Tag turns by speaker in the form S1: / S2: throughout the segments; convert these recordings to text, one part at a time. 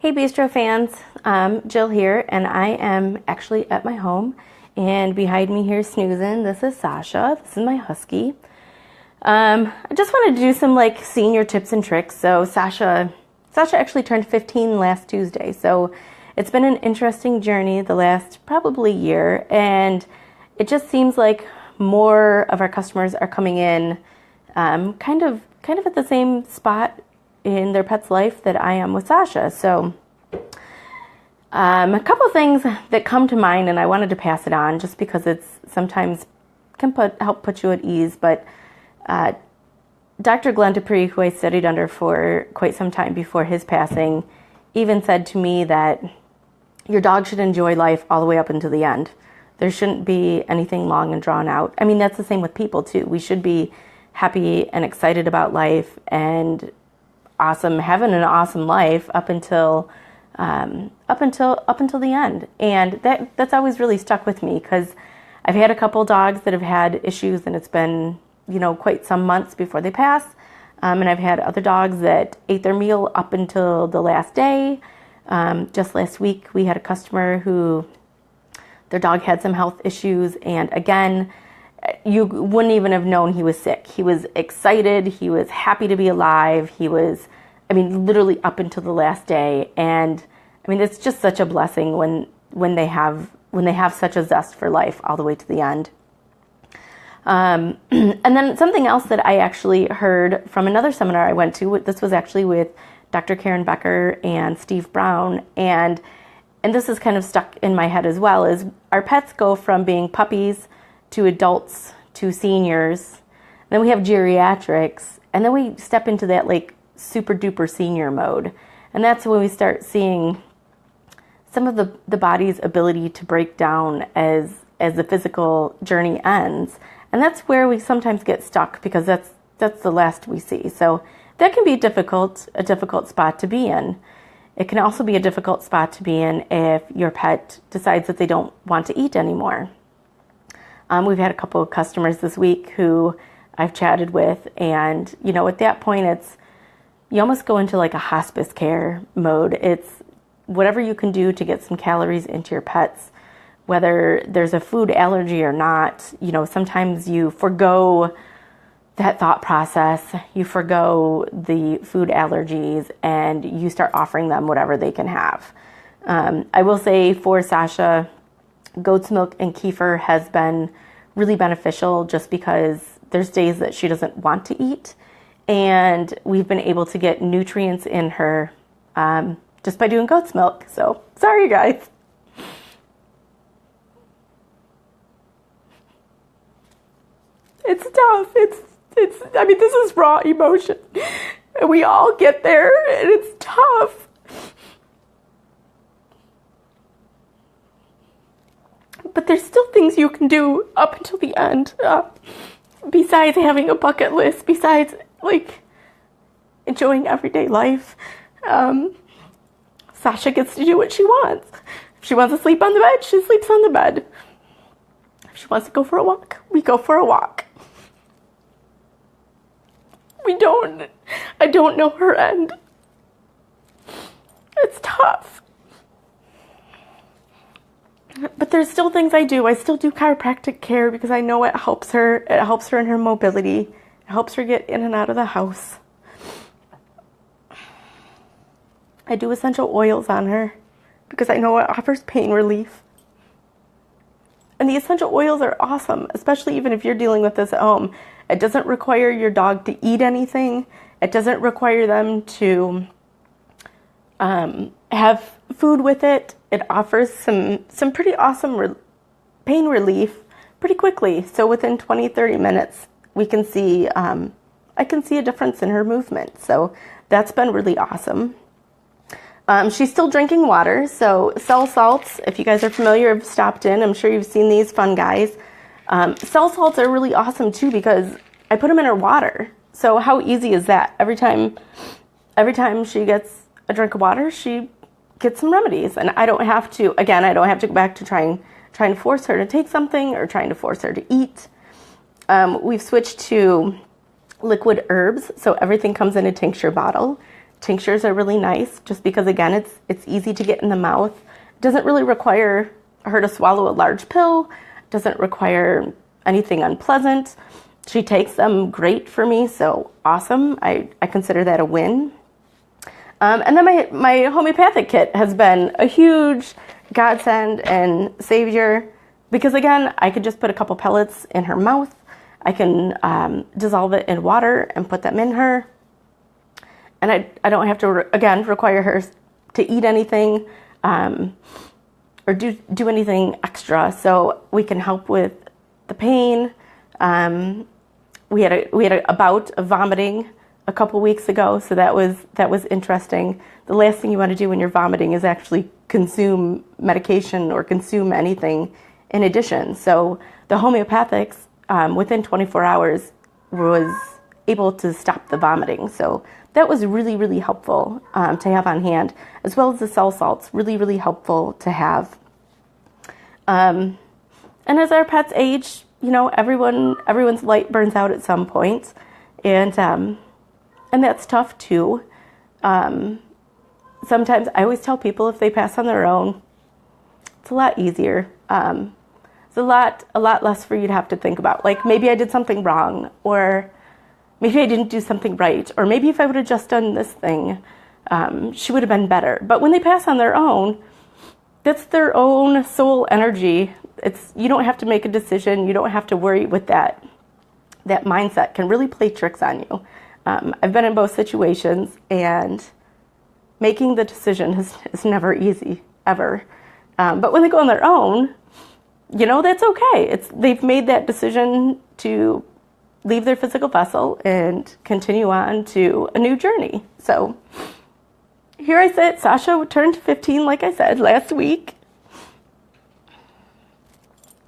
S1: Hey Bistro fans, Jill here, and I am actually at my home, and behind me here snoozing, this is Sasha. This is my husky. I just wanted to do some senior tips and tricks. So Sasha actually turned 15 last Tuesday, so it's been an interesting journey the last probably year, and it just seems like more of our customers are coming in kind of at the same spot in their pet's life that I am with Sasha. So a couple things that come to mind, and I wanted to pass it on just because it's sometimes can help put you at ease. But Dr. Glenn Dupree, who I studied under for quite some time before his passing, even said to me that your dog should enjoy life all the way up until the end. There shouldn't be anything long and drawn out. I mean, that's the same with people too. We should be happy and excited about life and having an awesome life up until the end. And that's always really stuck with me, because I've had a couple dogs that have had issues, and it's been quite some months before they pass. And I've had other dogs that ate their meal up until the last day. Just last week we had a customer who their dog had some health issues, and again, you wouldn't even have known he was sick. He was excited. He was happy to be alive. He was, literally up until the last day. And it's just such a blessing when they have such a zest for life all the way to the end. And then something else that I actually heard from another seminar I went to. This was actually with Dr. Karen Becker and Steve Brown, and this is kind of stuck in my head as well. Is our pets go from being puppies to adults, to seniors, then we have geriatrics, and then we step into that super duper senior mode. And that's when we start seeing some of the body's ability to break down as the physical journey ends. And that's where we sometimes get stuck, because that's the last we see. So that can be a difficult spot to be in. It can also be a difficult spot to be in if your pet decides that they don't want to eat anymore. We've had a couple of customers this week who I've chatted with, and at that point you almost go into a hospice care mode. It's whatever you can do to get some calories into your pets, whether there's a food allergy or not. Sometimes you forgo that thought process, you forgo the food allergies, and you start offering them whatever they can have. I will say for Sasha, goat's milk and kefir has been really beneficial, just because there's days that she doesn't want to eat, and we've been able to get nutrients in her just by doing goat's milk. So sorry guys. It's tough. It's this is raw emotion, and we all get there, and it's tough. But there's still things you can do up until the end, besides having a bucket list, besides enjoying everyday life. Sasha gets to do what she wants. If she wants to sleep on the bed, she sleeps on the bed. If she wants to go for a walk, we go for a walk. I don't know her end. It's tough. But there's still things I do. I still do chiropractic care, because I know it helps her. It helps her in her mobility. It helps her get in and out of the house. I do essential oils on her, because I know it offers pain relief. And the essential oils are awesome, especially even if you're dealing with this at home. It doesn't require your dog to eat anything. It doesn't require them to have food with it. It offers some pretty awesome pain relief pretty quickly. So within 20-30 minutes, we can see I can see a difference in her movement. So that's been really awesome. She's still drinking water. So cell salts, if you guys are familiar, have stopped in. I'm sure you've seen these fun guys. Cell salts are really awesome too, because I put them in her water. So how easy is that? Every time she gets a drink of water, she gets some remedies, and I don't have to go back to trying to force her to take something or trying to force her to eat. We've switched to liquid herbs, so everything comes in a tincture bottle. Tinctures are really nice just because, again, it's easy to get in the mouth. It doesn't really require her to swallow a large pill. Doesn't require anything unpleasant. She takes them great for me, so awesome. I consider that a win. And then my homeopathic kit has been a huge godsend and savior because, again, I could just put a couple pellets in her mouth. I can dissolve it in water and put them in her. And I don't have to, again, require her to eat anything or do anything extra. So we can help with the pain. We had a bout of vomiting a couple weeks ago, so that was interesting. The last thing you want to do when you're vomiting is actually consume medication or consume anything in addition. So the homeopathics, within 24 hours, was able to stop the vomiting. So that was really, really helpful to have on hand, as well as the cell salts, really, really helpful to have. And as our pets age, everyone's light burns out at some point, and that's tough too. Sometimes I always tell people if they pass on their own, it's a lot easier. It's a lot less for you to have to think about. Like maybe I did something wrong, or maybe I didn't do something right, or maybe if I would have just done this thing, she would have been better. But when they pass on their own, that's their own soul energy. You don't have to make a decision. You don't have to worry with that. That mindset can really play tricks on you. I've been in both situations, and making the decision is never easy, ever. But when they go on their own, that's okay. They've made that decision to leave their physical vessel and continue on to a new journey. So here I sit. Sasha turned 15, like I said, last week.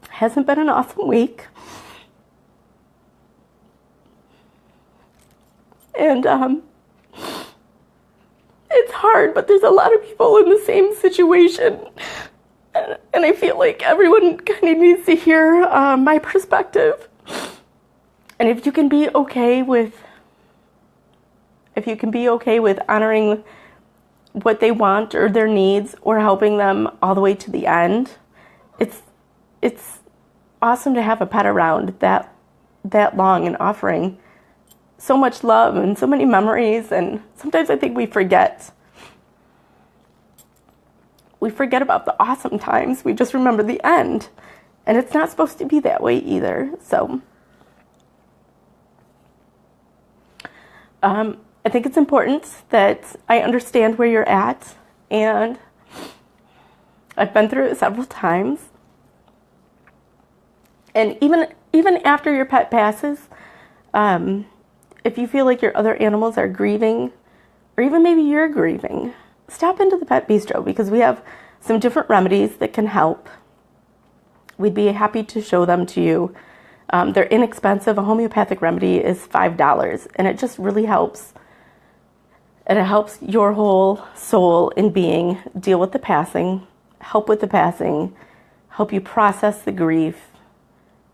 S1: Hasn't been an awesome week. And it's hard, but there's a lot of people in the same situation. And I feel like everyone kind of needs to hear my perspective. And if you can be okay with honoring what they want or their needs, or helping them all the way to the end, it's awesome to have a pet around that long and offering so much love and so many memories. And sometimes I think we forget about the awesome times. We just remember the end, and it's not supposed to be that way either. So I think it's important that I understand where you're at, and I've been through it several times. And even after your pet passes, if you feel like your other animals are grieving, or even maybe you're grieving, stop into the Pet Bistro, because we have some different remedies that can help. We'd be happy to show them to you. They're inexpensive. A homeopathic remedy is $5, and it just really helps. And it helps your whole soul and being deal with the passing, help with the passing, help you process the grief,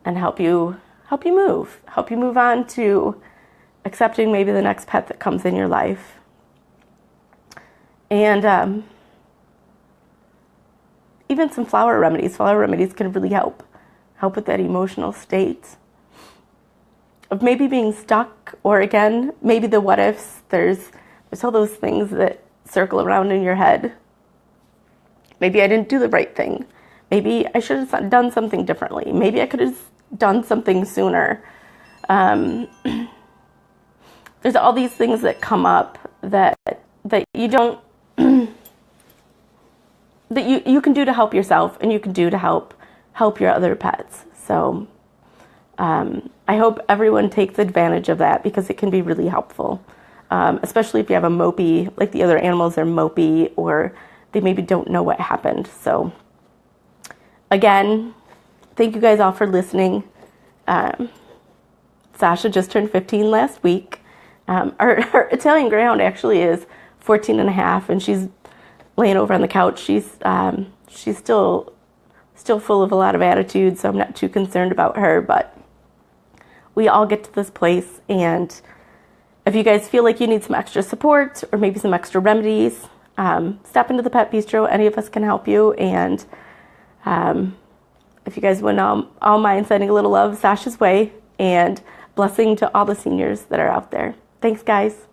S1: and help you move on to accepting maybe the next pet that comes in your life. And even some flower remedies. Flower remedies can really help with that emotional state of maybe being stuck, or again, maybe the what ifs. There's all those things that circle around in your head. Maybe I didn't do the right thing. Maybe I should have done something differently. Maybe I could have done something sooner. There's all these things that come up that you don't that you can do to help yourself, and you can do to help your other pets. So I hope everyone takes advantage of that, because it can be really helpful, especially if you have a mopey, like the other animals are mopey, or they maybe don't know what happened. So again, thank you guys all for listening. Sasha just turned 15 last week. Our Italian Greyhound actually is 14 and a half, and she's laying over on the couch. She's still full of a lot of attitude, so I'm not too concerned about her. But we all get to this place, and If you guys feel like you need some extra support or maybe some extra remedies, step into the Pet Bistro. Any of us can help you. And if you guys wouldn't all mind sending a little love Sasha's way, and blessing to all the seniors that are out there. Thanks, guys.